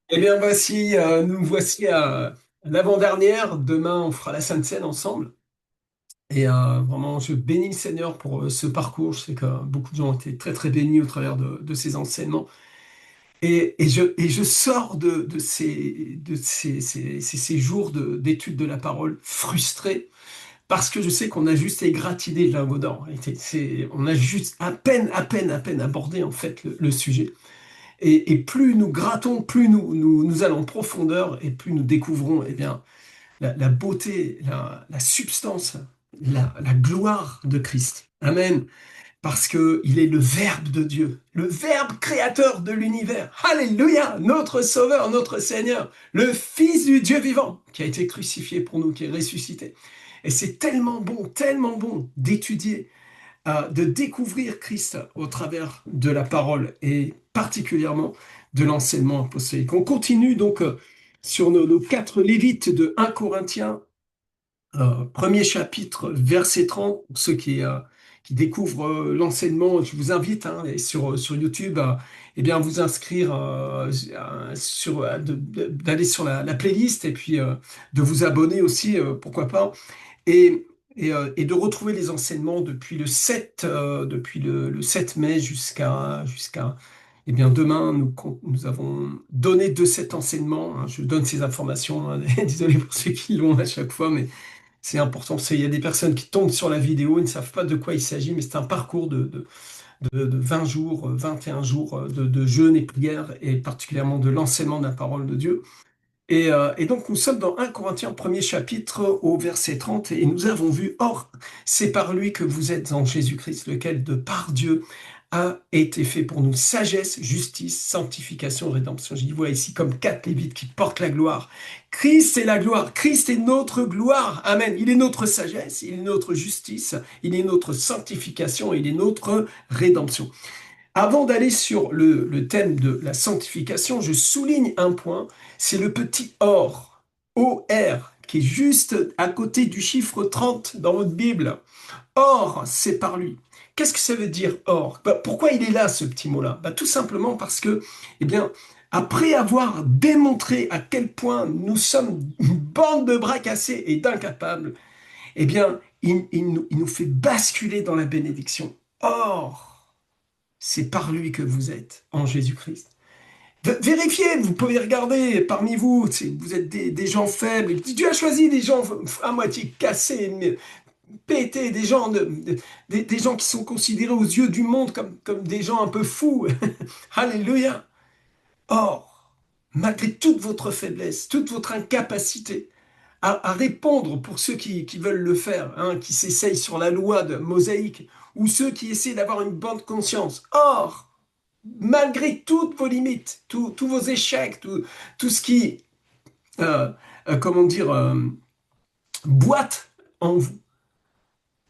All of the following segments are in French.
Eh bien, nous voici à l'avant-dernière. Demain, on fera la Sainte Seine ensemble. Et vraiment, je bénis le Seigneur pour ce parcours. Je sais que beaucoup de gens ont été très, très bénis au travers de ces enseignements. Et je sors de ces jours d'études de la parole frustré parce que je sais qu'on a juste égratigné le lingot d'or. On a juste à peine abordé en fait le sujet. Et plus nous grattons, plus nous allons en profondeur et plus nous découvrons eh bien, la beauté, la substance, la gloire de Christ. Amen. Parce que il est le Verbe de Dieu, le Verbe créateur de l'univers. Alléluia, notre Sauveur, notre Seigneur, le Fils du Dieu vivant, qui a été crucifié pour nous, qui est ressuscité. Et c'est tellement bon d'étudier de découvrir Christ au travers de la parole et particulièrement de l'enseignement apostolique. On continue donc sur nos quatre Lévites de 1 Corinthiens, premier chapitre, verset 30. Pour ceux qui découvrent l'enseignement, je vous invite et sur YouTube à eh bien, vous inscrire, d'aller sur la playlist et puis de vous abonner aussi, pourquoi pas et de retrouver les enseignements depuis le 7 mai jusqu'à eh bien, demain, nous avons donné de cet enseignement, hein. Je donne ces informations, hein. Désolé pour ceux qui l'ont à chaque fois, mais c'est important parce qu'il y a des personnes qui tombent sur la vidéo et ne savent pas de quoi il s'agit, mais c'est un parcours de 20 jours, 21 jours de jeûne et prière, et particulièrement de l'enseignement de la parole de Dieu. Et donc nous sommes dans 1 Corinthiens, premier chapitre, au verset 30, et nous avons vu, or, c'est par lui que vous êtes en Jésus-Christ, lequel de par Dieu a été fait pour nous sagesse, justice, sanctification, rédemption. J'y vois ici comme quatre Lévites qui portent la gloire. Christ est la gloire, Christ est notre gloire, amen. Il est notre sagesse, il est notre justice, il est notre sanctification, il est notre rédemption. Avant d'aller sur le thème de la sanctification, je souligne un point, c'est le petit or, O-R, qui est juste à côté du chiffre 30 dans votre Bible. Or, c'est par lui. Qu'est-ce que ça veut dire or? Pourquoi il est là, ce petit mot-là? Tout simplement parce que, eh bien, après avoir démontré à quel point nous sommes une bande de bras cassés et d'incapables, eh bien, il nous fait basculer dans la bénédiction. Or, c'est par lui que vous êtes en Jésus-Christ. Vérifiez, vous pouvez regarder parmi vous, vous êtes des gens faibles. Dieu a choisi des gens à moitié cassés, pétés, des gens qui sont considérés aux yeux du monde comme des gens un peu fous. Alléluia. Or, malgré toute votre faiblesse, toute votre incapacité à répondre pour ceux qui veulent le faire, hein, qui s'essayent sur la loi de Mosaïque, ou ceux qui essaient d'avoir une bonne conscience. Or, malgré toutes vos limites, tous vos échecs, tout ce qui, comment dire, boite en vous,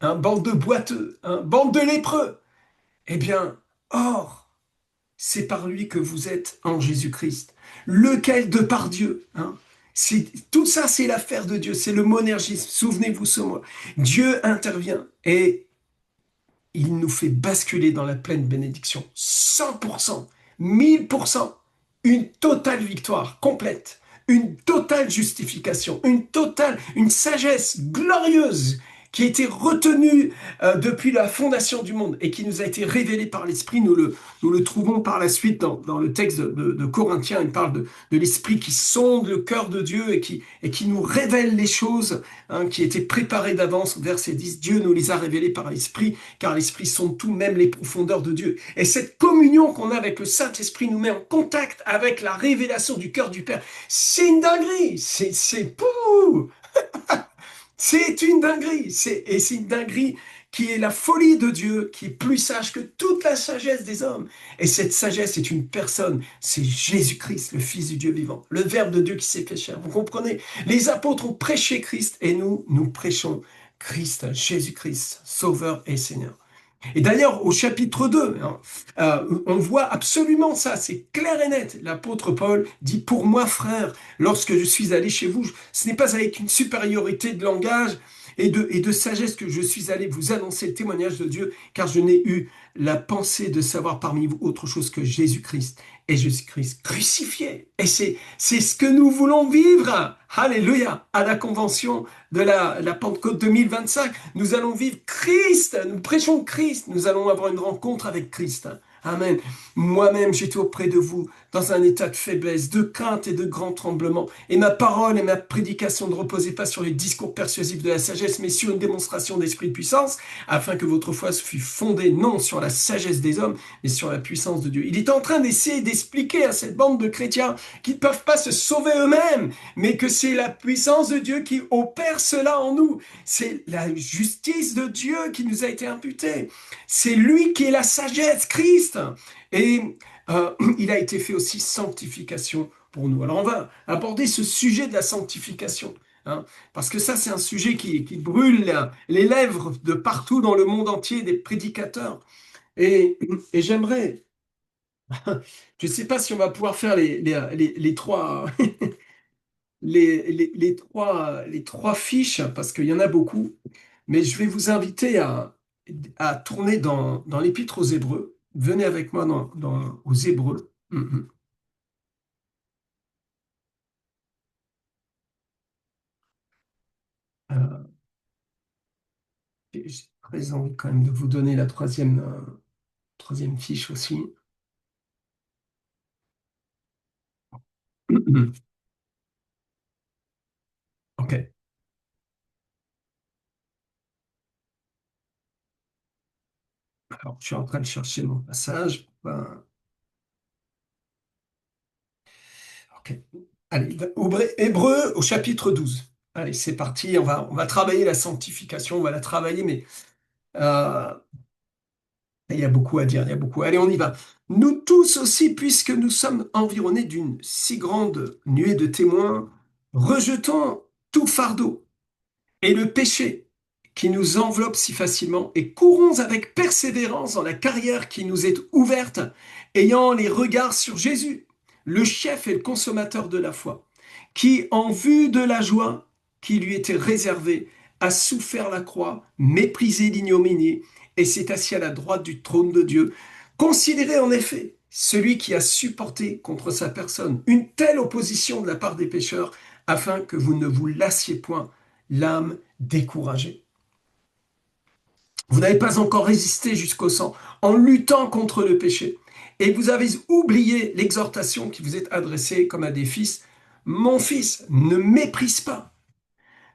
hein, bande de boiteux, hein, bande de lépreux, eh bien, or, c'est par lui que vous êtes en Jésus-Christ, lequel de par Dieu, hein, tout ça, c'est l'affaire de Dieu, c'est le monergisme. Souvenez-vous ce mot. Dieu intervient et il nous fait basculer dans la pleine bénédiction. 100%, 1000%, une totale victoire complète, une totale justification, une sagesse glorieuse qui a été retenue depuis la fondation du monde et qui nous a été révélée par l'Esprit. Nous le trouvons par la suite dans le texte de Corinthiens. Il parle de l'Esprit qui sonde le cœur de Dieu et qui nous révèle les choses, hein, qui étaient préparées d'avance. Verset 10, Dieu nous les a révélées par l'Esprit, car l'Esprit sonde tout, même les profondeurs de Dieu. Et cette communion qu'on a avec le Saint-Esprit nous met en contact avec la révélation du cœur du Père. C'est une dinguerie, c'est une dinguerie, et c'est une dinguerie qui est la folie de Dieu, qui est plus sage que toute la sagesse des hommes. Et cette sagesse est une personne, c'est Jésus-Christ, le Fils du Dieu vivant, le Verbe de Dieu qui s'est fait chair. Vous comprenez? Les apôtres ont prêché Christ et nous prêchons Christ, Jésus-Christ, Sauveur et Seigneur. Et d'ailleurs, au chapitre 2, hein, on voit absolument ça, c'est clair et net. L'apôtre Paul dit, pour moi, frère, lorsque je suis allé chez vous, ce n'est pas avec une supériorité de langage et de sagesse que je suis allé vous annoncer le témoignage de Dieu, car je n'ai eu la pensée de savoir parmi vous autre chose que Jésus-Christ et Jésus-Christ crucifié. Et c'est ce que nous voulons vivre. Alléluia. À la convention de la Pentecôte 2025, nous allons vivre Christ. Nous prêchons Christ. Nous allons avoir une rencontre avec Christ. Amen. Moi-même, j'étais auprès de vous dans un état de faiblesse, de crainte et de grand tremblement. Et ma parole et ma prédication ne reposaient pas sur les discours persuasifs de la sagesse, mais sur une démonstration d'esprit de puissance, afin que votre foi fût fondée non sur la sagesse des hommes, mais sur la puissance de Dieu. Il est en train d'essayer d'expliquer à cette bande de chrétiens qui ne peuvent pas se sauver eux-mêmes, mais que c'est la puissance de Dieu qui opère cela en nous. C'est la justice de Dieu qui nous a été imputée. C'est lui qui est la sagesse, Christ. Et il a été fait aussi sanctification pour nous. Alors on va aborder ce sujet de la sanctification, hein, parce que ça c'est un sujet qui brûle les lèvres de partout dans le monde entier des prédicateurs. Et j'aimerais, je ne sais pas si on va pouvoir faire les trois, les trois fiches, parce qu'il y en a beaucoup, mais je vais vous inviter à tourner dans l'Épître aux Hébreux. Venez avec moi aux Hébreux. Euh, j'ai très envie quand même de vous donner la troisième fiche aussi. Ok, alors je suis en train de chercher mon passage. Ok. Allez, Hébreux au chapitre 12. Allez, c'est parti, on va travailler la sanctification, on va la travailler, mais euh, il y a beaucoup à dire, il y a beaucoup. Allez, on y va. Nous tous aussi, puisque nous sommes environnés d'une si grande nuée de témoins, rejetons tout fardeau et le péché qui nous enveloppe si facilement et courons avec persévérance dans la carrière qui nous est ouverte, ayant les regards sur Jésus, le chef et le consommateur de la foi, qui, en vue de la joie qui lui était réservée, a souffert la croix, méprisé l'ignominie, et s'est assis à la droite du trône de Dieu. Considérez en effet celui qui a supporté contre sa personne une telle opposition de la part des pécheurs, afin que vous ne vous lassiez point l'âme découragée. Vous n'avez pas encore résisté jusqu'au sang en luttant contre le péché. Et vous avez oublié l'exhortation qui vous est adressée comme à des fils. Mon fils, ne méprise pas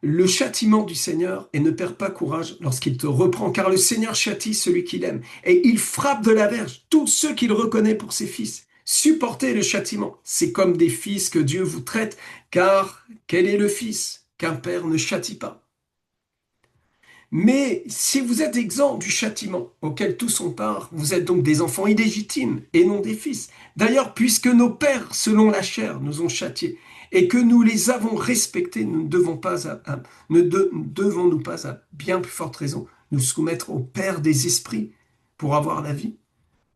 le châtiment du Seigneur et ne perds pas courage lorsqu'il te reprend, car le Seigneur châtie celui qu'il aime et il frappe de la verge tous ceux qu'il reconnaît pour ses fils. Supportez le châtiment. C'est comme des fils que Dieu vous traite, car quel est le fils qu'un père ne châtie pas? Mais si vous êtes exempt du châtiment auquel tous ont part, vous êtes donc des enfants illégitimes et non des fils. D'ailleurs, puisque nos pères, selon la chair, nous ont châtiés et que nous les avons respectés, nous ne devons pas devons-nous pas à bien plus forte raison nous soumettre au Père des esprits pour avoir la vie.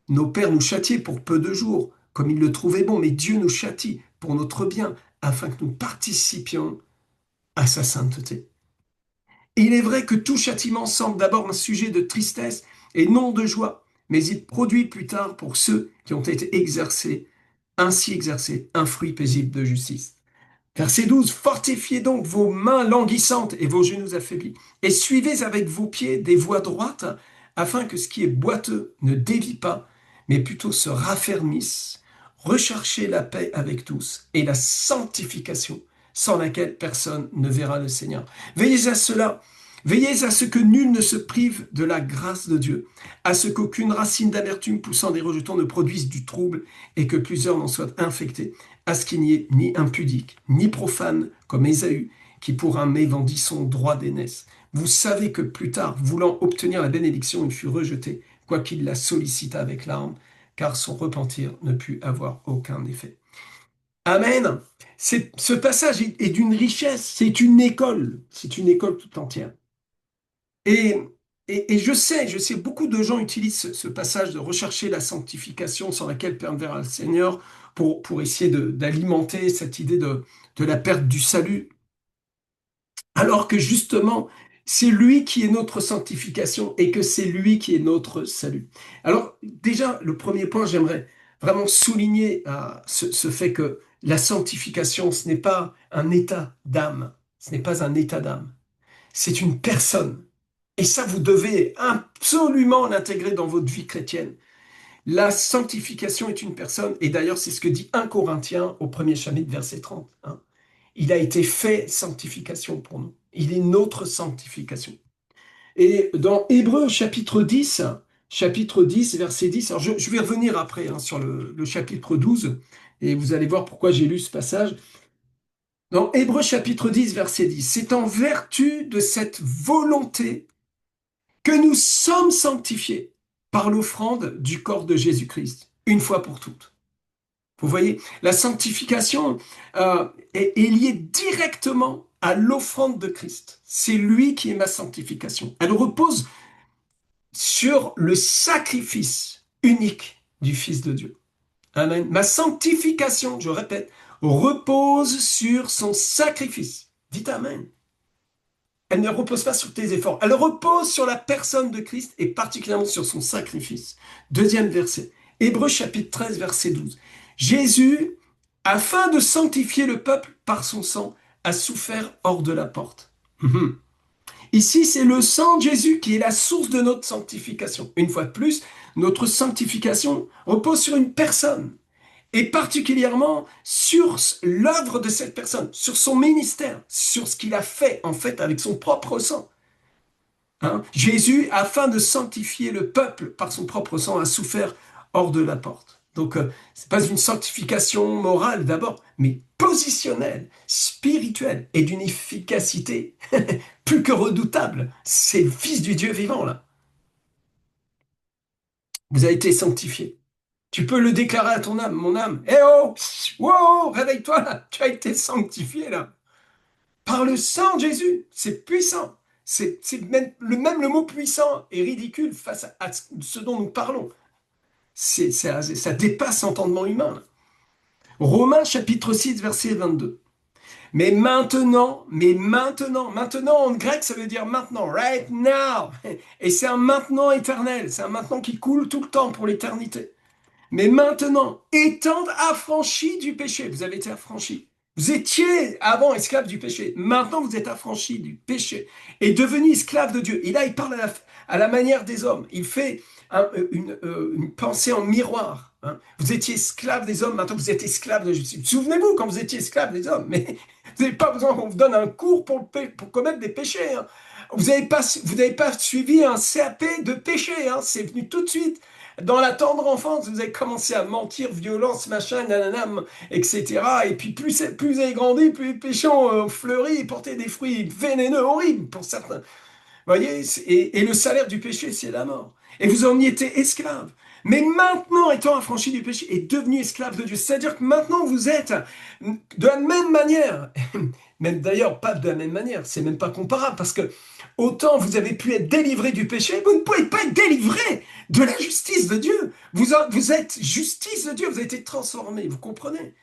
Nos pères nous châtiaient pour peu de jours, comme ils le trouvaient bon, mais Dieu nous châtie pour notre bien, afin que nous participions à sa sainteté. Il est vrai que tout châtiment semble d'abord un sujet de tristesse et non de joie, mais il produit plus tard pour ceux qui ont été ainsi exercés, un fruit paisible de justice. Verset 12, fortifiez donc vos mains languissantes et vos genoux affaiblis, et suivez avec vos pieds des voies droites, afin que ce qui est boiteux ne dévie pas, mais plutôt se raffermisse. Recherchez la paix avec tous et la sanctification, sans laquelle personne ne verra le Seigneur. Veillez à cela. Veillez à ce que nul ne se prive de la grâce de Dieu, à ce qu'aucune racine d'amertume poussant des rejetons ne produise du trouble et que plusieurs n'en soient infectés, à ce qu'il n'y ait ni impudique, ni profane, comme Ésaü, qui pour un mets vendit son droit d'aînesse. Vous savez que plus tard, voulant obtenir la bénédiction, il fut rejeté, quoiqu'il la sollicita avec larmes, car son repentir ne put avoir aucun effet. Amen. Ce passage est d'une richesse, c'est une école tout entière. Et, et je sais, beaucoup de gens utilisent ce passage de rechercher la sanctification sans laquelle perverra le Seigneur pour essayer d'alimenter cette idée de la perte du salut, alors que justement, c'est lui qui est notre sanctification et que c'est lui qui est notre salut. Alors déjà, le premier point, j'aimerais vraiment souligner ce fait que la sanctification, ce n'est pas un état d'âme, ce n'est pas un état d'âme, c'est une personne. Et ça, vous devez absolument l'intégrer dans votre vie chrétienne. La sanctification est une personne, et d'ailleurs c'est ce que dit 1 Corinthiens au premier chapitre, verset 30, hein. Il a été fait sanctification pour nous. Il est notre sanctification. Et dans Hébreux chapitre 10, verset 10, alors je vais revenir après hein, sur le chapitre 12, et vous allez voir pourquoi j'ai lu ce passage. Dans Hébreux chapitre 10, verset 10, c'est en vertu de cette volonté que nous sommes sanctifiés par l'offrande du corps de Jésus-Christ, une fois pour toutes. Vous voyez, la sanctification est liée directement à l'offrande de Christ. C'est lui qui est ma sanctification. Elle repose sur le sacrifice unique du Fils de Dieu. Amen. Ma sanctification, je répète, repose sur son sacrifice. Dites Amen. Elle ne repose pas sur tes efforts. Elle repose sur la personne de Christ et particulièrement sur son sacrifice. Deuxième verset. Hébreux chapitre 13, verset 12. Jésus, afin de sanctifier le peuple par son sang, a souffert hors de la porte. Ici, c'est le sang de Jésus qui est la source de notre sanctification. Une fois de plus, notre sanctification repose sur une personne et particulièrement sur l'œuvre de cette personne, sur son ministère, sur ce qu'il a fait en fait avec son propre sang. Hein. Jésus, afin de sanctifier le peuple par son propre sang, a souffert hors de la porte. Donc, c'est pas une sanctification morale d'abord, mais positionnelle, spirituelle et d'une efficacité plus que redoutable. C'est le Fils du Dieu vivant là. Vous avez été sanctifié. Tu peux le déclarer à ton âme, mon âme. Eh oh, wow, réveille-toi là. Tu as été sanctifié là. Par le sang de Jésus. C'est puissant. C'est même le mot puissant est ridicule face à ce dont nous parlons. Ça dépasse l'entendement humain, là. Romains chapitre 6, verset 22. Maintenant en grec ça veut dire maintenant, right now. Et c'est un maintenant éternel, c'est un maintenant qui coule tout le temps pour l'éternité. Mais maintenant, étant affranchis du péché, vous avez été affranchis. Vous étiez avant esclave du péché. Maintenant, vous êtes affranchis du péché et devenu esclave de Dieu. Et là, il parle à la manière des hommes. Il fait une pensée en miroir, hein. Vous étiez esclave des hommes, maintenant vous êtes esclave de Jésus. Souvenez-vous quand vous étiez esclave des hommes, mais vous n'avez pas besoin qu'on vous donne un cours pour commettre des péchés, hein. Vous n'avez pas suivi un CAP de péché, hein. C'est venu tout de suite. Dans la tendre enfance, vous avez commencé à mentir, violence, machin, nanana, etc. Et puis plus vous avez grandi, plus les péchés ont fleuri et porté des fruits vénéneux, horribles pour certains. Vous voyez, et le salaire du péché, c'est la mort. Et vous en y étiez esclave. Mais maintenant, étant affranchi du péché, est devenu esclave de Dieu. C'est-à-dire que maintenant, vous êtes de la même manière. Même d'ailleurs, pas de la même manière. C'est même pas comparable parce que autant vous avez pu être délivré du péché, vous ne pouvez pas être délivré de la justice de Dieu. Vous êtes justice de Dieu. Vous avez été transformé. Vous comprenez?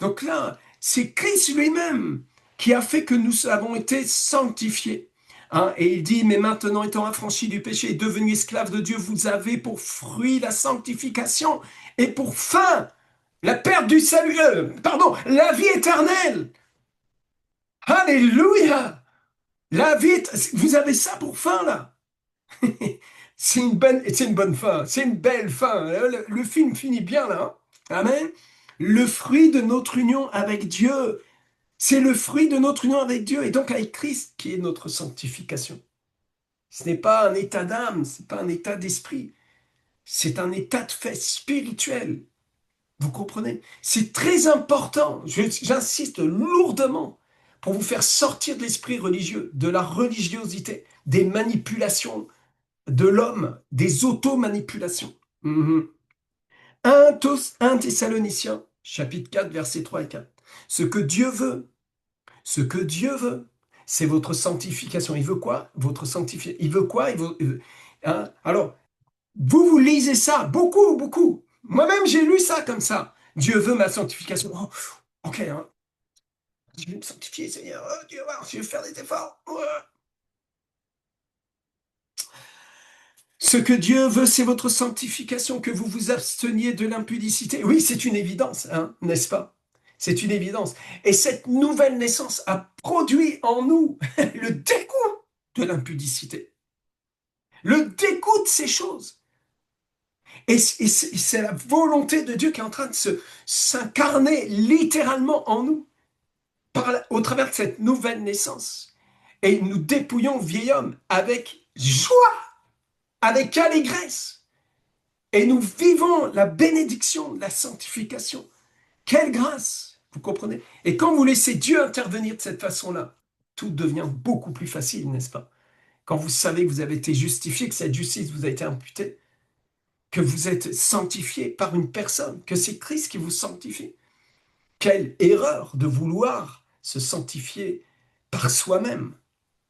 Donc là, c'est Christ lui-même qui a fait que nous avons été sanctifiés. Hein, et il dit, mais maintenant étant affranchi du péché et devenu esclave de Dieu, vous avez pour fruit la sanctification et pour fin la perte du salut, pardon, la vie éternelle. Alléluia! Vous avez ça pour fin là. C'est une bonne fin, c'est une belle fin. Le film finit bien là, hein. Amen. Le fruit de notre union avec Dieu. C'est le fruit de notre union avec Dieu et donc avec Christ qui est notre sanctification. Ce n'est pas un état d'âme, ce n'est pas un état d'esprit, c'est un état de fait spirituel. Vous comprenez? C'est très important, j'insiste lourdement, pour vous faire sortir de l'esprit religieux, de la religiosité, des manipulations de l'homme, des automanipulations. Mhm. 1 Thessaloniciens, chapitre 4, versets 3 et 4. Ce que Dieu veut, Ce que Dieu veut, c'est votre sanctification. Il veut quoi? Votre sanctification. Il veut quoi? Hein? Alors, vous lisez ça, beaucoup, beaucoup. Moi-même, j'ai lu ça comme ça. Dieu veut ma sanctification. Oh, ok, hein. Je vais me sanctifier, Seigneur. Oh, Dieu, je vais faire des efforts. Ouais. Ce que Dieu veut, c'est votre sanctification, que vous vous absteniez de l'impudicité. Oui, c'est une évidence, hein, n'est-ce pas? C'est une évidence. Et cette nouvelle naissance a produit en nous le dégoût de l'impudicité, le dégoût de ces choses. Et c'est la volonté de Dieu qui est en train de s'incarner littéralement en nous au travers de cette nouvelle naissance. Et nous dépouillons le vieil homme avec joie, avec allégresse. Et nous vivons la bénédiction de la sanctification. Quelle grâce! Vous comprenez? Et quand vous laissez Dieu intervenir de cette façon-là, tout devient beaucoup plus facile, n'est-ce pas? Quand vous savez que vous avez été justifié, que cette justice vous a été imputée, que vous êtes sanctifié par une personne, que c'est Christ qui vous sanctifie. Quelle erreur de vouloir se sanctifier par soi-même.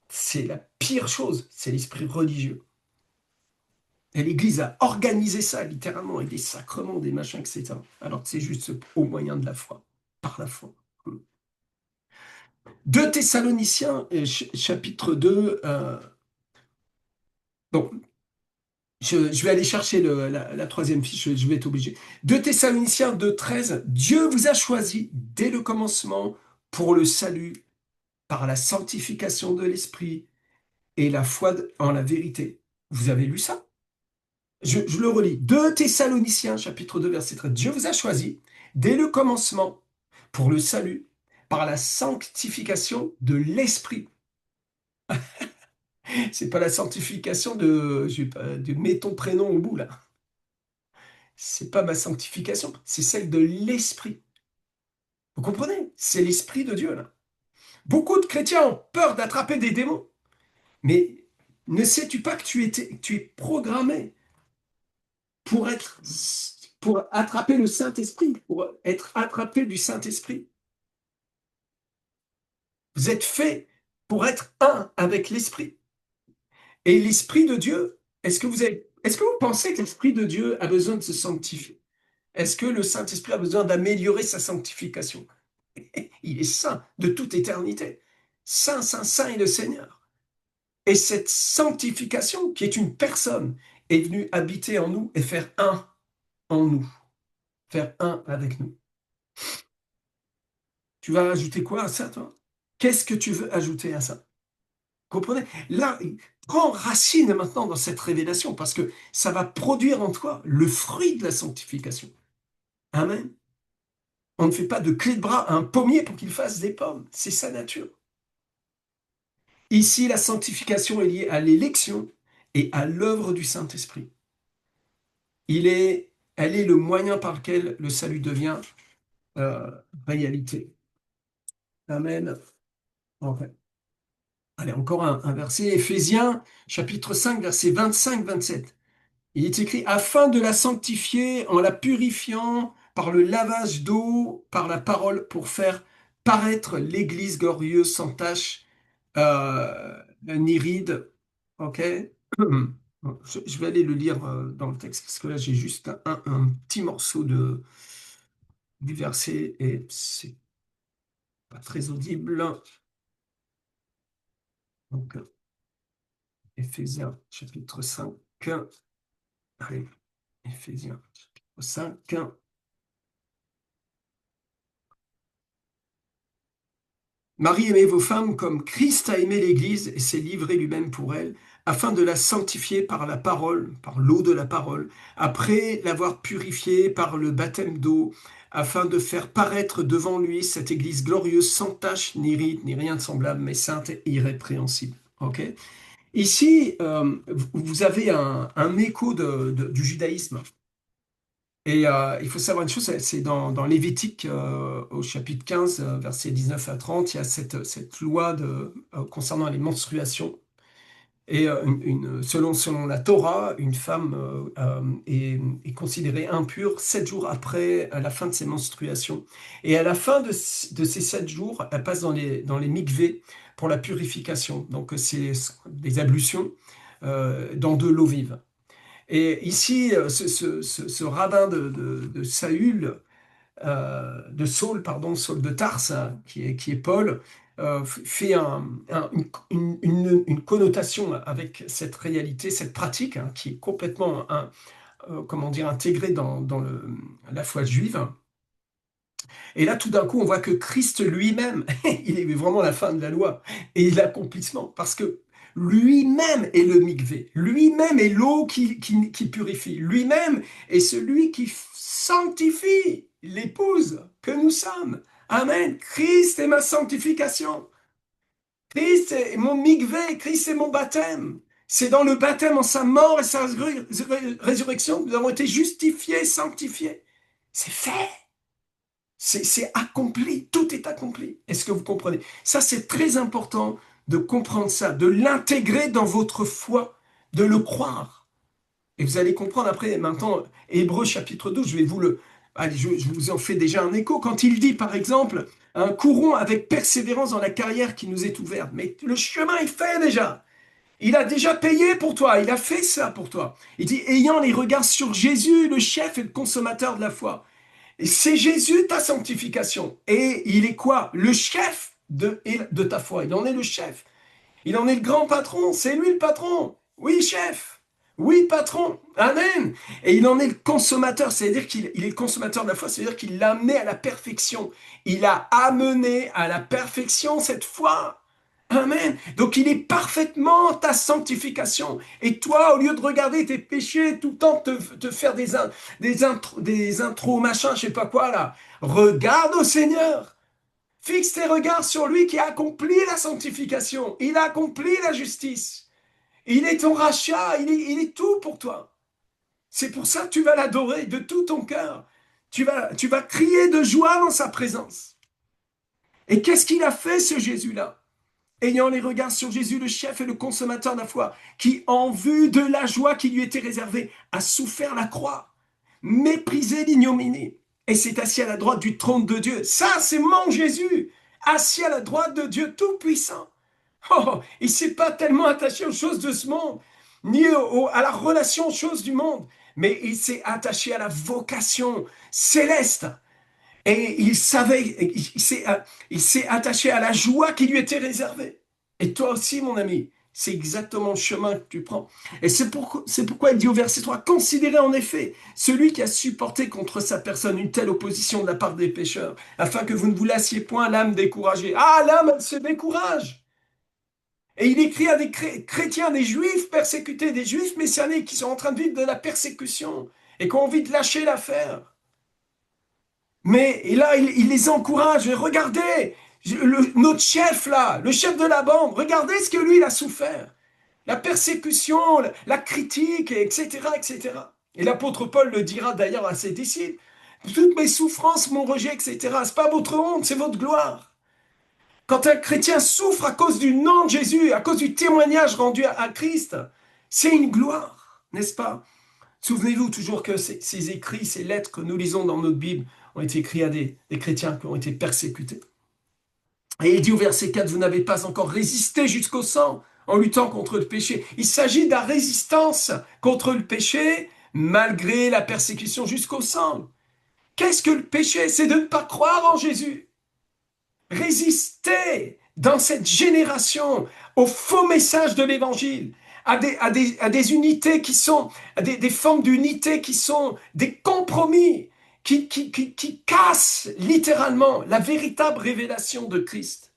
C'est la pire chose, c'est l'esprit religieux. Et l'Église a organisé ça littéralement avec des sacrements, des machins, etc. Alors que c'est juste au moyen de la foi, par la foi. 2 Thessaloniciens, chapitre 2. Bon, je vais aller chercher la troisième fiche, je vais être obligé. 2 Thessaloniciens 2,13. Dieu vous a choisi dès le commencement pour le salut par la sanctification de l'esprit et la foi en la vérité. Vous avez lu ça? Je le relis. 2 Thessaloniciens, chapitre 2, verset 13. Dieu vous a choisi dès le commencement pour le salut par la sanctification de l'esprit. C'est pas la sanctification de mets ton prénom au bout là. C'est pas ma sanctification, c'est celle de l'esprit. Vous comprenez? C'est l'esprit de Dieu là. Beaucoup de chrétiens ont peur d'attraper des démons, mais ne sais-tu pas que tu es programmé pour être, pour attraper le Saint-Esprit, pour être attrapé du Saint-Esprit. Vous êtes fait pour être un avec l'Esprit. Et l'Esprit de Dieu, est-ce que vous pensez que l'Esprit de Dieu a besoin de se sanctifier? Est-ce que le Saint-Esprit a besoin d'améliorer sa sanctification? Il est saint de toute éternité. Saint, saint, saint est le Seigneur. Et cette sanctification, qui est une personne, est venue habiter en nous et faire un en nous, faire un avec nous. Tu vas ajouter quoi à ça, toi? Qu'est-ce que tu veux ajouter à ça? Comprenez? Là, prends racine maintenant dans cette révélation parce que ça va produire en toi le fruit de la sanctification. Amen. On ne fait pas de clé de bras à un pommier pour qu'il fasse des pommes. C'est sa nature. Ici, la sanctification est liée à l'élection et à l'œuvre du Saint-Esprit. Elle est le moyen par lequel le salut devient euh, réalité. Amen. Ok. Allez, encore un verset, Éphésiens, chapitre 5, verset 25-27. Il est écrit, afin de la sanctifier en la purifiant par le lavage d'eau, par la parole, pour faire paraître l'Église glorieuse sans tache, ni ride. Ok? Je vais aller le lire dans le texte, parce que là, j'ai juste un petit morceau du verset, et c'est pas très audible. Donc, Éphésiens, chapitre 5. Allez, Éphésiens, chapitre 5. Marie, aimez vos femmes comme Christ a aimé l'Église et s'est livré lui-même pour elle, afin de la sanctifier par la parole, par l'eau de la parole, après l'avoir purifiée par le baptême d'eau, afin de faire paraître devant lui cette Église glorieuse, sans tache, ni ride, ni rien de semblable, mais sainte et irrépréhensible. Ok? Ici, vous avez un écho du judaïsme. Et il faut savoir une chose, c'est dans Lévitique, au chapitre 15, versets 19 à 30, il y a cette loi concernant les menstruations. Et selon la Torah, une femme est considérée impure 7 jours après la fin de ses menstruations. Et à la fin de ces 7 jours, elle passe dans les mikvés pour la purification. Donc c'est des ablutions dans de l'eau vive. Et ici, ce rabbin de Saül, de Saul, pardon, Saul de Tarse, hein, qui est Paul, fait une connotation avec cette réalité, cette pratique, hein, qui est complètement, comment dire, intégrée dans la foi juive. Et là, tout d'un coup, on voit que Christ lui-même, il est vraiment la fin de la loi et l'accomplissement, parce que lui-même est le mikvé, lui-même est l'eau qui purifie, lui-même est celui qui sanctifie l'épouse que nous sommes. Amen. Christ est ma sanctification. Christ est mon mikvé, Christ est mon baptême. C'est dans le baptême, en sa mort et sa résurrection que nous avons été justifiés, sanctifiés. C'est fait. C'est accompli, tout est accompli. Est-ce que vous comprenez? Ça, c'est très important de comprendre ça, de l'intégrer dans votre foi, de le croire. Et vous allez comprendre après, maintenant, Hébreux chapitre 12, je vais vous le... Allez, je vous en fais déjà un écho. Quand il dit, par exemple, un courons avec persévérance dans la carrière qui nous est ouverte. Mais le chemin est fait déjà. Il a déjà payé pour toi. Il a fait ça pour toi. Il dit, ayant les regards sur Jésus, le chef et le consommateur de la foi. Et c'est Jésus ta sanctification. Et il est quoi? Le chef de ta foi. Il en est le chef. Il en est le grand patron. C'est lui le patron. Oui, chef. Oui, patron. Amen. Et il en est le consommateur. C'est-à-dire qu'il est le consommateur de la foi. C'est-à-dire qu'il l'a amené à la perfection. Il a amené à la perfection cette foi. Amen. Donc il est parfaitement ta sanctification. Et toi, au lieu de regarder tes péchés, tout le temps te faire des intros, machin, je sais pas quoi là, regarde au Seigneur. Fixe tes regards sur lui qui a accompli la sanctification. Il a accompli la justice. Il est ton rachat. Il est tout pour toi. C'est pour ça que tu vas l'adorer de tout ton cœur. Tu vas crier de joie dans sa présence. Et qu'est-ce qu'il a fait, ce Jésus-là? Ayant les regards sur Jésus, le chef et le consommateur de la foi, qui, en vue de la joie qui lui était réservée, a souffert la croix, méprisé l'ignominie, et s'est assis à la droite du trône de Dieu. Ça, c'est mon Jésus, assis à la droite de Dieu Tout-Puissant. Oh, il ne s'est pas tellement attaché aux choses de ce monde, ni à la relation aux choses du monde, mais il s'est attaché à la vocation céleste. Et il savait, il s'est attaché à la joie qui lui était réservée. Et toi aussi, mon ami, c'est exactement le chemin que tu prends. Et c'est pourquoi il dit au verset 3, considérez en effet celui qui a supporté contre sa personne une telle opposition de la part des pécheurs, afin que vous ne vous lassiez point l'âme découragée. Ah, l'âme, elle se décourage. Et il écrit à des chrétiens, des juifs persécutés, des juifs messianiques qui sont en train de vivre de la persécution et qui ont envie de lâcher l'affaire. Mais et là, il les encourage. Et regardez, notre chef là, le chef de la bande, regardez ce que lui, il a souffert. La persécution, la critique, etc., etc. Et l'apôtre Paul le dira d'ailleurs à ses disciples. Toutes mes souffrances, mon rejet, etc. C'est pas votre honte, c'est votre gloire. Quand un chrétien souffre à cause du nom de Jésus, à cause du témoignage rendu à Christ, c'est une gloire, n'est-ce pas? Souvenez-vous toujours que ces écrits, ces lettres que nous lisons dans notre Bible ont été écrits à des chrétiens qui ont été persécutés. Et il dit au verset 4, vous n'avez pas encore résisté jusqu'au sang en luttant contre le péché. Il s'agit de la résistance contre le péché malgré la persécution jusqu'au sang. Qu'est-ce que le péché? C'est de ne pas croire en Jésus. Résister dans cette génération au faux message de l'évangile, à des unités qui sont, des formes d'unité qui sont des compromis, qui cassent littéralement la véritable révélation de Christ.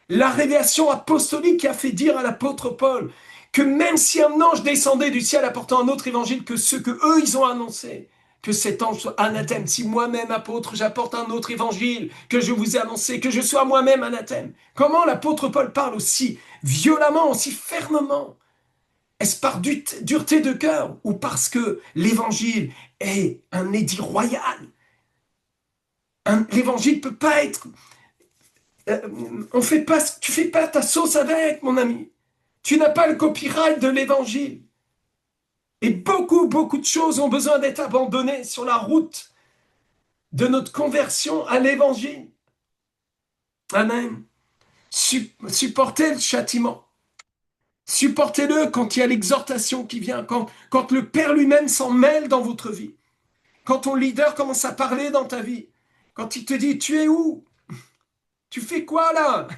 La révélation apostolique qui a fait dire à l'apôtre Paul que même si un ange descendait du ciel apportant un autre évangile que ceux que eux ils ont annoncé, que cet ange soit anathème. Si moi-même, apôtre, j'apporte un autre évangile que je vous ai annoncé, que je sois moi-même anathème. Comment l'apôtre Paul parle aussi violemment, aussi fermement? Est-ce par dureté de cœur ou parce que l'évangile est un édit royal? L'évangile ne peut pas être... tu fais pas ta sauce avec, mon ami. Tu n'as pas le copyright de l'évangile. Et beaucoup, beaucoup de choses ont besoin d'être abandonnées sur la route de notre conversion à l'évangile. Amen. Supportez le châtiment. Supportez-le quand il y a l'exhortation qui vient, quand le Père lui-même s'en mêle dans votre vie, quand ton leader commence à parler dans ta vie, quand il te dit, tu es où? Tu fais quoi là?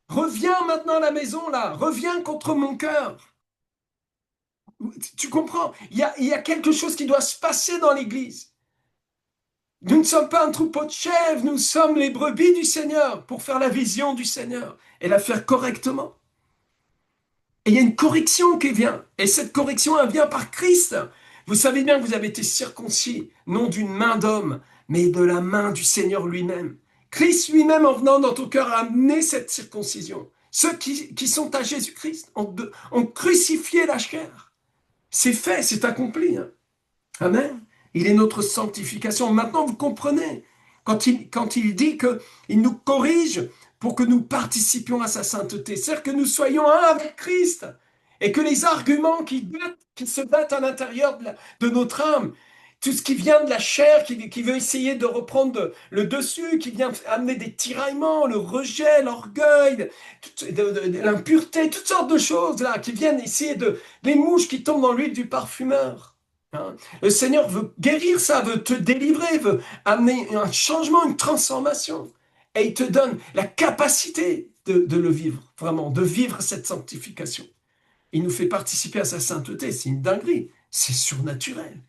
Reviens maintenant à la maison là, reviens contre mon cœur. Tu comprends? Il y a quelque chose qui doit se passer dans l'Église. Nous ne sommes pas un troupeau de chèvres, nous sommes les brebis du Seigneur pour faire la vision du Seigneur et la faire correctement. Et il y a une correction qui vient. Et cette correction, elle vient par Christ. Vous savez bien que vous avez été circoncis, non d'une main d'homme, mais de la main du Seigneur lui-même. Christ lui-même, en venant dans ton cœur, a amené cette circoncision. Ceux qui sont à Jésus-Christ ont crucifié la chair. C'est fait, c'est accompli, hein. Amen. Il est notre sanctification. Maintenant, vous comprenez, quand il dit qu'il nous corrige pour que nous participions à sa sainteté, c'est-à-dire que nous soyons un avec Christ et que les arguments qui se battent à l'intérieur de notre âme, tout ce qui vient de la chair, qui veut essayer de reprendre le dessus, qui vient amener des tiraillements, le rejet, l'orgueil, l'impureté, toutes sortes de choses là, qui viennent essayer les mouches qui tombent dans l'huile du parfumeur. Hein. Le Seigneur veut guérir ça, veut te délivrer, veut amener un changement, une transformation. Et il te donne la capacité de le vivre, vraiment, de vivre cette sanctification. Il nous fait participer à sa sainteté, c'est une dinguerie, c'est surnaturel,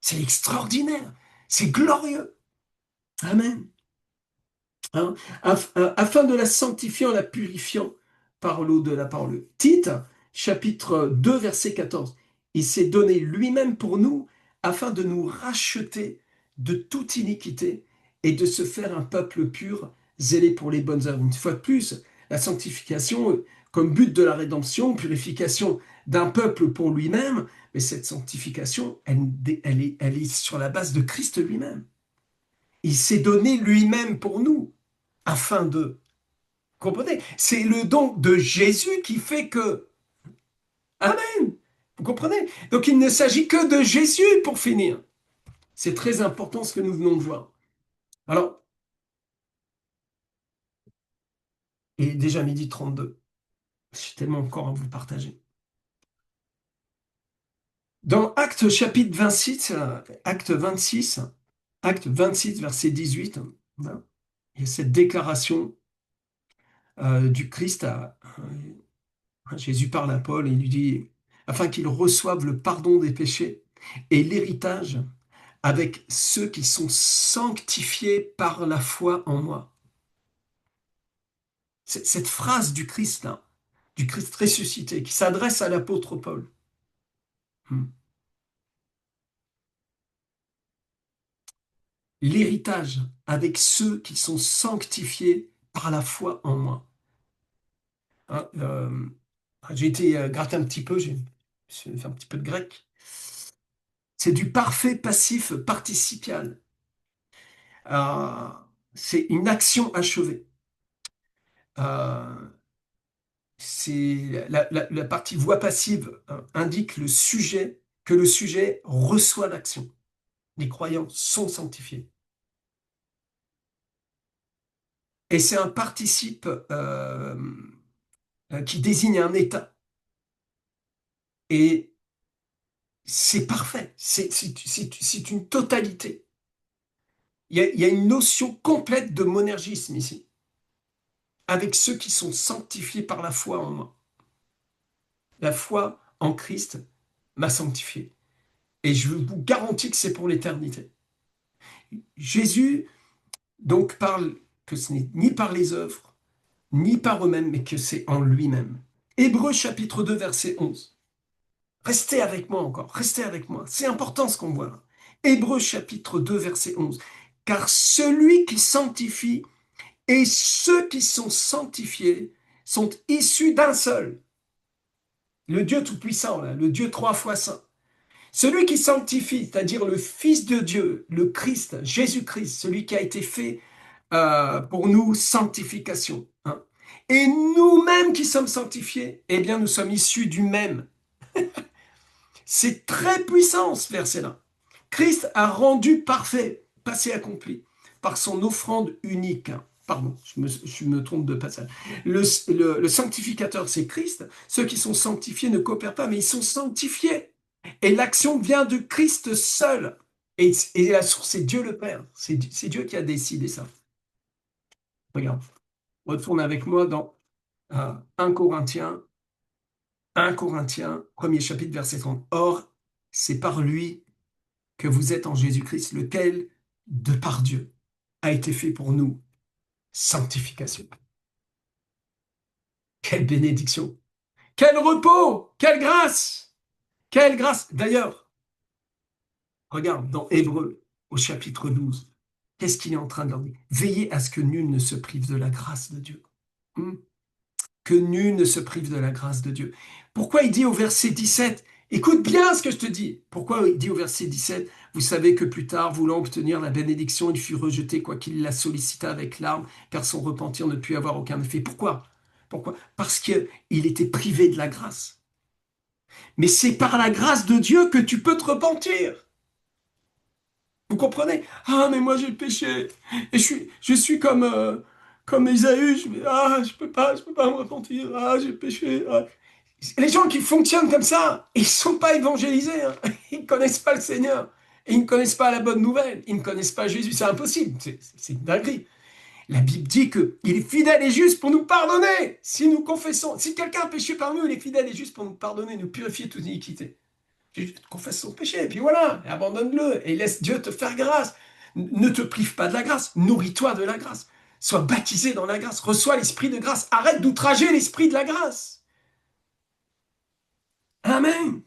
c'est extraordinaire, c'est glorieux. Amen. Hein, afin de la sanctifier en la purifiant par l'eau de la parole. Tite, chapitre 2, verset 14. Il s'est donné lui-même pour nous afin de nous racheter de toute iniquité et de se faire un peuple pur, zélé pour les bonnes œuvres. Une fois de plus, la sanctification comme but de la rédemption, purification d'un peuple pour lui-même, mais cette sanctification, elle est sur la base de Christ lui-même. Il s'est donné lui-même pour nous afin de... Comprenez? C'est le don de Jésus qui fait que... Amen. Vous comprenez? Donc il ne s'agit que de Jésus pour finir. C'est très important ce que nous venons de voir. Alors, il est déjà 12h32. J'ai tellement encore à vous partager. Dans Acte chapitre 26, Acte 26, verset 18, voilà, il y a cette déclaration du Christ Jésus parle à Paul et il lui dit, afin qu'il reçoive le pardon des péchés et l'héritage avec ceux qui sont sanctifiés par la foi en moi. Cette phrase du Christ, là, du Christ ressuscité, qui s'adresse à l'apôtre Paul. L'héritage avec ceux qui sont sanctifiés par la foi en moi. Hein, j'ai été gratter un petit peu, j'ai fait un petit peu de grec. C'est du parfait passif participial. Euh, c'est une action achevée. Euh, c'est la partie voix passive indique que le sujet reçoit l'action. Les croyants sont sanctifiés. Et c'est un participe qui désigne un état. Et c'est parfait. C'est une totalité. Il y a une notion complète de monergisme ici, avec ceux qui sont sanctifiés par la foi en moi. La foi en Christ m'a sanctifié. Et je vous garantis que c'est pour l'éternité. Jésus, donc, parle que ce n'est ni par les œuvres, ni par eux-mêmes, mais que c'est en lui-même. Hébreux chapitre 2, verset 11. Restez avec moi encore, restez avec moi. C'est important ce qu'on voit là. Hébreux chapitre 2, verset 11. Car celui qui sanctifie et ceux qui sont sanctifiés sont issus d'un seul. Le Dieu Tout-Puissant, là, le Dieu 3 fois saint. Celui qui sanctifie, c'est-à-dire le Fils de Dieu, le Christ, Jésus-Christ, celui qui a été fait pour nous sanctification. Hein. Et nous-mêmes qui sommes sanctifiés, eh bien nous sommes issus du même. C'est très puissant ce verset-là. Christ a rendu parfait, passé accompli, par son offrande unique. Pardon, je me trompe de passage. Le sanctificateur, c'est Christ. Ceux qui sont sanctifiés ne coopèrent pas, mais ils sont sanctifiés. Et l'action vient de Christ seul. Et la source, c'est Dieu le Père. C'est Dieu qui a décidé ça. Regarde, retourne avec moi dans 1 Corinthiens, 1 Corinthiens, premier chapitre, verset 30. Or, c'est par lui que vous êtes en Jésus-Christ, lequel, de par Dieu, a été fait pour nous sanctification. Quelle bénédiction! Quel repos! Quelle grâce! Quelle grâce! D'ailleurs, regarde dans Hébreux, au chapitre 12, qu'est-ce qu'il est en train de leur dire? Veillez à ce que nul ne se prive de la grâce de Dieu. Hmm. Que nul ne se prive de la grâce de Dieu. Pourquoi il dit au verset 17, écoute bien ce que je te dis. Pourquoi il dit au verset 17, vous savez que plus tard, voulant obtenir la bénédiction, il fut rejeté, quoiqu'il la sollicita avec larmes, car son repentir ne put avoir aucun effet. Pourquoi? Pourquoi? Parce qu'il était privé de la grâce. Mais c'est par la grâce de Dieu que tu peux te repentir. Vous comprenez? Ah, mais moi j'ai péché. Et je suis comme Ésaü. Je peux pas me repentir. Ah, j'ai péché. Ah. Les gens qui fonctionnent comme ça, ils ne sont pas évangélisés, hein. Ils ne connaissent pas le Seigneur. Et ils ne connaissent pas la bonne nouvelle. Ils ne connaissent pas Jésus. C'est impossible. C'est une dinguerie. La Bible dit qu'il est fidèle et juste pour nous pardonner. Si nous confessons, si quelqu'un a péché parmi nous, il est fidèle et juste pour nous pardonner, nous purifier toute iniquité. Confesse son péché, et puis voilà, et abandonne-le, et laisse Dieu te faire grâce. Ne te prive pas de la grâce, nourris-toi de la grâce. Sois baptisé dans la grâce, reçois l'esprit de grâce. Arrête d'outrager l'esprit de la grâce. Amen.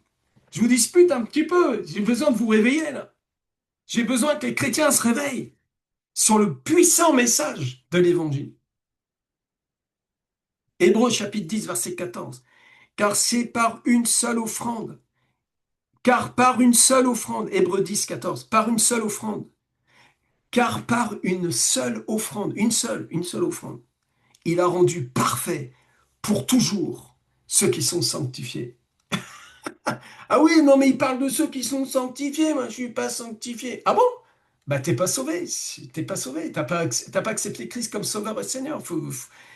Je vous dispute un petit peu. J'ai besoin de vous réveiller là. J'ai besoin que les chrétiens se réveillent sur le puissant message de l'évangile. Hébreux chapitre 10, verset 14. Car c'est par une seule offrande. Car par une seule offrande. Hébreux 10, 14. Par une seule offrande. Car par une seule offrande, une seule offrande, il a rendu parfait pour toujours ceux qui sont sanctifiés. Ah oui, non, mais il parle de ceux qui sont sanctifiés. Moi, je suis pas sanctifié. Ah bon? Bah, t'es pas sauvé. T'es pas sauvé. T'as pas accepté Christ comme sauveur et Seigneur.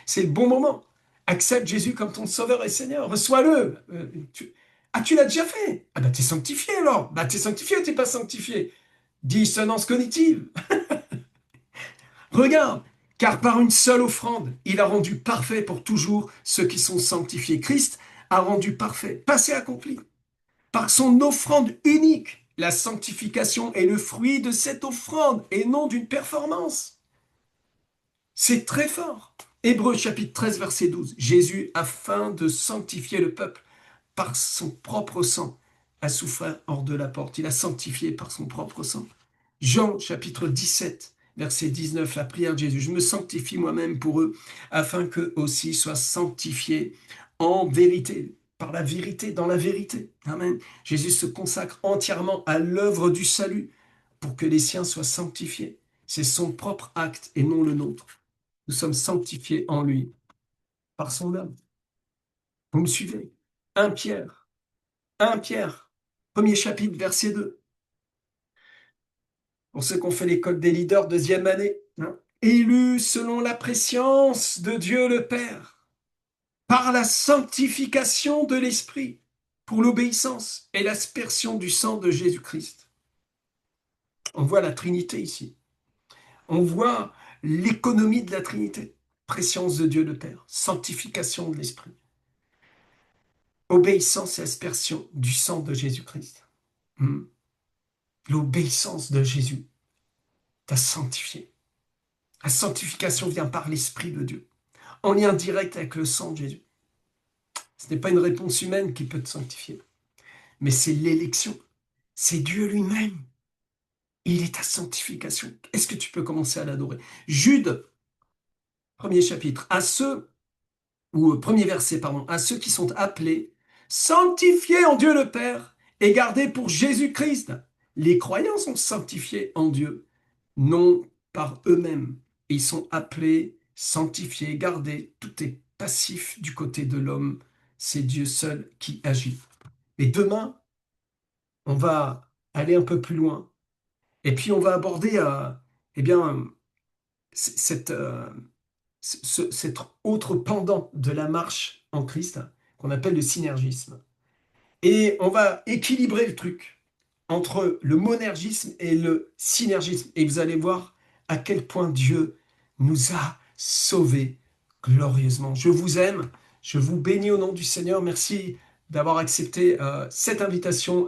C'est le bon moment. Accepte Jésus comme ton sauveur et Seigneur. Reçois-le. Ah, tu l'as déjà fait. Ah bah, t'es sanctifié alors. Bah, t'es sanctifié ou t'es pas sanctifié? Dissonance cognitive. Regarde, car par une seule offrande, il a rendu parfait pour toujours ceux qui sont sanctifiés. Christ a rendu parfait, passé accompli. Par son offrande unique, la sanctification est le fruit de cette offrande et non d'une performance. C'est très fort. Hébreux chapitre 13, verset 12. Jésus, afin de sanctifier le peuple par son propre sang, a souffert hors de la porte. Il a sanctifié par son propre sang. Jean chapitre 17, verset 19, la prière de Jésus. Je me sanctifie moi-même pour eux, afin qu'eux aussi soient sanctifiés en vérité, par la vérité, dans la vérité. Amen. Jésus se consacre entièrement à l'œuvre du salut pour que les siens soient sanctifiés. C'est son propre acte et non le nôtre. Nous sommes sanctifiés en lui, par son œuvre. Vous me suivez? 1 Pierre, 1 Pierre, premier chapitre, verset 2. Pour ceux qui ont fait l'école des leaders, deuxième année, hein. Élus selon la préscience de Dieu le Père, par la sanctification de l'Esprit, pour l'obéissance et l'aspersion du sang de Jésus-Christ. On voit la Trinité ici. On voit l'économie de la Trinité. Préscience de Dieu le Père, sanctification de l'Esprit, obéissance et aspersion du sang de Jésus-Christ. L'obéissance de Jésus t'a sanctifié. La sanctification vient par l'Esprit de Dieu, en lien direct avec le sang de Jésus. Ce n'est pas une réponse humaine qui peut te sanctifier, mais c'est l'élection. C'est Dieu lui-même. Il est ta sanctification. Est-ce que tu peux commencer à l'adorer? Jude, premier chapitre, à ceux, ou premier verset, pardon, à ceux qui sont appelés, sanctifiés en Dieu le Père et gardés pour Jésus-Christ. Les croyants sont sanctifiés en Dieu, non par eux-mêmes. Ils sont appelés, sanctifiés, gardés. Tout est passif du côté de l'homme. C'est Dieu seul qui agit. Et demain, on va aller un peu plus loin. Et puis on va aborder eh bien, cette, cet autre pendant de la marche en Christ qu'on appelle le synergisme. Et on va équilibrer le truc entre le monergisme et le synergisme. Et vous allez voir à quel point Dieu nous a sauvés glorieusement. Je vous aime, je vous bénis au nom du Seigneur. Merci d'avoir accepté cette invitation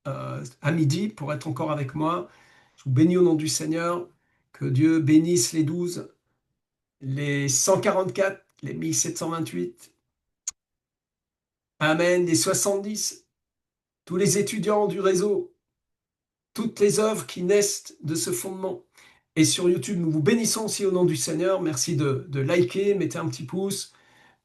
à midi pour être encore avec moi. Je vous bénis au nom du Seigneur. Que Dieu bénisse les 12, les 144, les 1728. Amen, les 70, tous les étudiants du réseau, toutes les œuvres qui naissent de ce fondement. Et sur YouTube, nous vous bénissons aussi au nom du Seigneur. Merci de liker, mettez un petit pouce,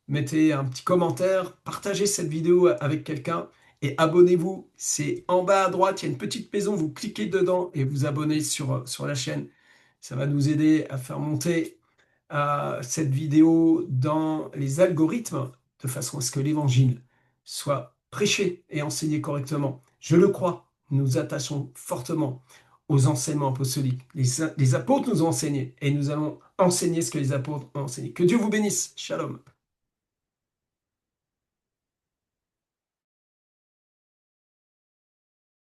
mettez un petit commentaire, partagez cette vidéo avec quelqu'un et abonnez-vous. C'est en bas à droite, il y a une petite maison, vous cliquez dedans et vous abonnez sur la chaîne. Ça va nous aider à faire monter cette vidéo dans les algorithmes de façon à ce que l'évangile soit prêché et enseigné correctement. Je le crois, nous nous attachons fortement aux enseignements apostoliques. Les apôtres nous ont enseigné et nous allons enseigner ce que les apôtres ont enseigné. Que Dieu vous bénisse. Shalom.